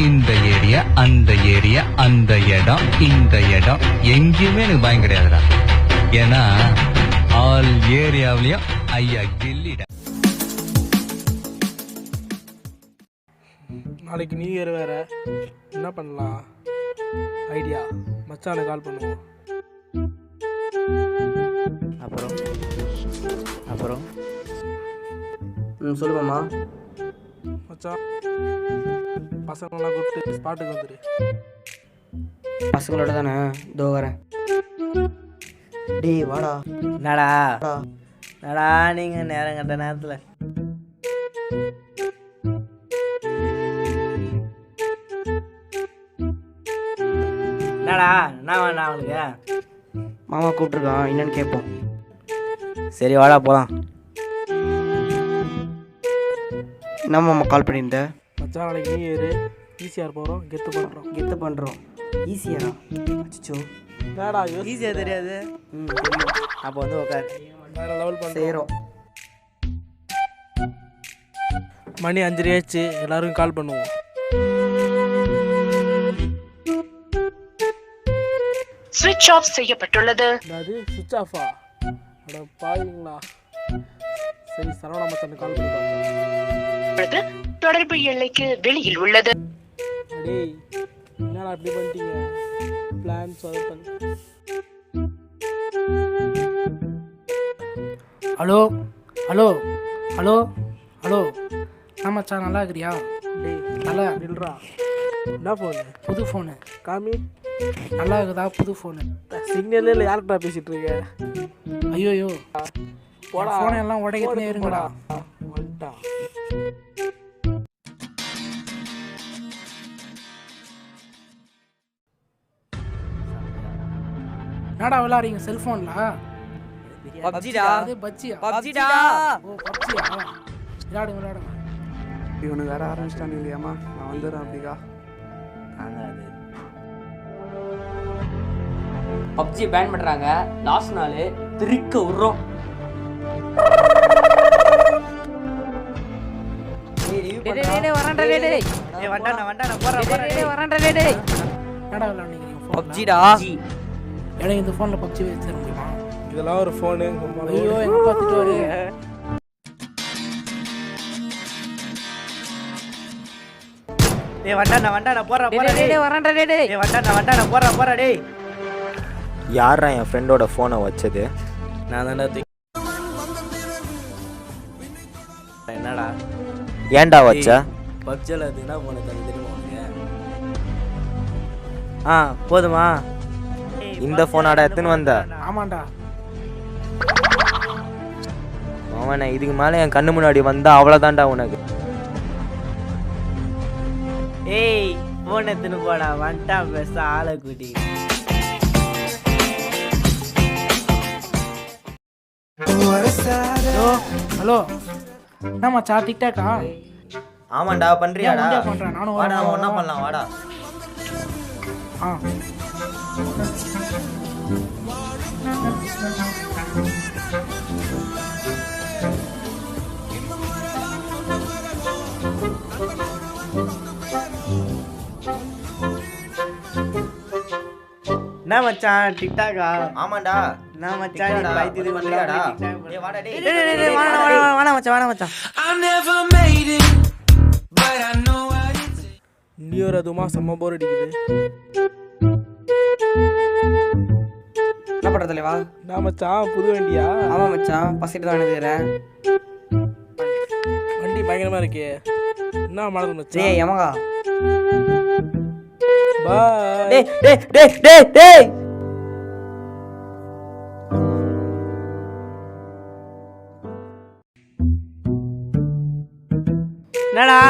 இந்த ஏரியா அந்த ஏரியா அந்த இடம் இந்த இடம் எங்கேயுமே எனக்கு பயம் கிடையாதுடா. ஏன்னா ஆல் ஏரியாவிலயும் ஐயா கில்லிட. நாளைக்கு நியூ இயர் வேற, என்ன பண்ணலாம்? ஐடியா, மச்சானுக்கு கால் பண்ணுவோம். அப்புறம் சொல்லுவாம்மா. மச்சான், பசங்களெல்லாம் கூப்பிட்டு ஸ்பாட்டுக்கு வந்துடு. பசங்களோட தானே, இதோ வரேன். டேய் வாடா. நடா நீங்கள் நேரம் கட்ட நேரத்தில் என்னடா என்ன வேணா அவனுக்கு? மாமா கூப்பிட்ருக்கான், என்னன்னு கேட்போம். சரி வாடா போகலாம். என்ன மாமா கால் பண்ணியிருந்த? மச்சான், நாளைக்கு நியூ இயர், ஈஸியாக போகிறோம், கெத்து பண்ணுறோம். ஈஸியாரா? அச்சோ, என்னடா ஈஸியாக தெரியாது. தெரியும். அப்போ வந்து உட்காரு, வேறு லெவல் பண்ணுறோம். செய்கிறோம். மணி 5:30 ஆச்சு, எல்லாருக்கும் கால் பண்ணுவோம். ஸ்விட்ச் ஆஃப் செய்யப்பட்டுள்ளது. அது சுவிட்ச் ஆஃபா? அட பாருங்களா. சரி, சரவணா மச்சானுக்கு கால் பண்ணி பார்ப்போம். தொடர்பு எல்லைக்கு வெளியில் உள்ளது. டேய், என்னடா அப்படி பண்ணிட்டீங்க? பிளான் சொதப்பல். ஹலோ ஹலோ ஹலோ ஹலோ மச்சான், நல்லா இருக்கிறியா? டேய், நல்லா நில்றா. என்ன ஃபோனு? புது ஃபோனு. காமி. நல்லா இருக்குதா புது ஃபோனு? சிக்னல்ல இல்லை, யார்கிட்ட பேசிட்டு இருக்க? ஐயோயோ, போடா, ஃபோனை எல்லாம் உடைக்கிறதுனே இருங்கடா. வந்துட்டான். என்னடா விளாடுறீங்க செல்ஃபோனில்? பப்ஜிடா. அது பப்ஜியா? பப்ஜிடா. ஓ பப்ஜியா, விளாடுங்க. இவனுக்கு வேற ஆரம்பிச்சிட்டானு இல்லையாம்மா? நான் வந்துடுறேன். அப்படிக்கா பப்ஜி பேன் பண்ணுறாங்க. லாஸ்ட் நாள் திருக்க விட்றோம். என்னடா விளாடுறீங்க பப்ஜிடா. எனக்கு இந்த ஃபோனில் பப்ஜி வச்சிட முடியுமா? இதெல்லாம் ஒரு ஃபோனு. ஐயோ, எங்கே பார்த்துட்டு வரீங்க? யாரா என் ஃப்ரெண்டோட ஃபோனை வச்சது? நான் தானே. என்னடா ஏன்டா வச்ச? பப்ஜியில் அது என்ன போன தெரியுமா உனக்கு? போதுமா? இந்த ஃபோனாடா எடுத்துன்னு வந்த? ஆமாண்டா. அவனை இதுக்கு மேலே என் கண்ணு முன்னாடி வந்தா அவ்வளோதான்டா உனக்கு. ஏய், ஃபோன் எடுத்துன்னு போடா. வந்துட்டான் பேச ஆளை கூட்டி. ஹலோ ஹலோ, என்ன மச்சான் டிக்டாக்கா? ஆமாண்டா, பண்றியாடா? பண்ணுறேன் நானும். வாடா, ஒன்றா பண்ணலாம் வாடா. ஆ என்ன மச்சான் டிக்டாக்கா? ஆமாண்டா. என்ன மச்சான் நீ பைத்தியது பண்றியாடா? பண்றியாடா? டேய் வாடா டேய். வாடா மச்சான். நியூ இயர் அதுமா செம்ம போர் அடிக்குது. என்ன பண்ணுற தலைவா? நான் மச்சான், புது வண்டியா? ஆமாம் மச்சான், பசிட்டு தான் எழுதுறேன். வண்டி பயங்கரமா இருக்கே. என்ன மாடல் மச்சான்? டேய் யமகா. பாய். டேய்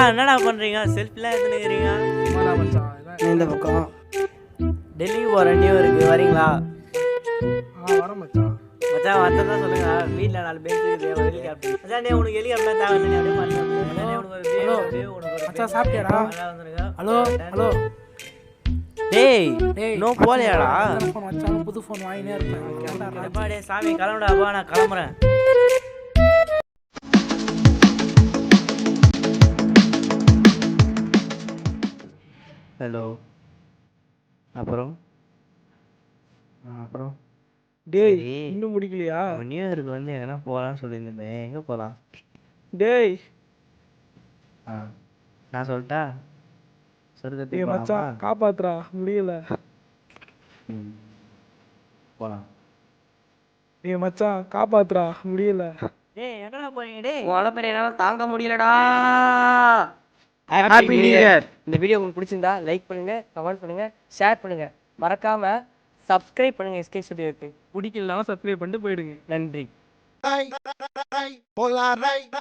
என்னடா பண்றீங்க? செல்ஃபிலாம் எடுத்துக்கிறீங்க. சும்மாடா மச்சான். இதான் இந்த பக்கம் டெல்லிக்கு போகிற நியூ இருக்கு, வரீங்களா? வரேன் மச்சான். மச்சான் வரதான் சொல்லுங்க. வீட்டில் 4 பேர் இருக்குது, ஹெலிகாப்டர். மச்சான் நீ உனக்கு ஹெலிகாப்டர் தேவை இல்லை, அப்படியே பண்ணி உனக்கு ஒரு மச்சான் சாப்பிட்டியாடா? ஹலோ ஹலோ, டேய் டேய் இன்னும் போலையாடா ஃபோன் வச்சாலும் புது ஃபோன் வாங்கினே இருப்பேன் கேட்டாடா. எப்பா டேய் சாமி கிளம்புடாப்பா நான் கிளம்புறேன் ஹலோ அப்புறம் அப்புறம் டேய் சரி. இன்னும் முடிக்கலையா? நியூ இயருக்கு வந்து எங்கன்னா போகலான்னு சொல்லியிருந்தேன் எங்கே போகலாம் டேய் நான் சொல்லிட்டா டேய் சொர்க்கத்துக்கு மச்சான் காப்பாத்துறா, முடியல. போகலாம் டேய் மச்சான் காப்பாத்துறா, முடியல. டேய் எங்கடா போறீங்க டேய் உடம்பு என்னால தாங்க முடியலடா. Happy new year. இந்த வீடியோ உங்களுக்கு பிடிச்சிருந்தா லைக் பண்ணுங்க, கமெண்ட் பண்ணுங்க, ஷேர் பண்ணுங்க. மறக்காம சப்ஸ்கிரைப் பண்ணுங்க எஸ்கே ஸ்டுடியோக்கு. பிடிக்கலனாலும் சப்ஸ்கிரைப் பண்ணிட்டு போயிடுங்க. நன்றி. Polaroid.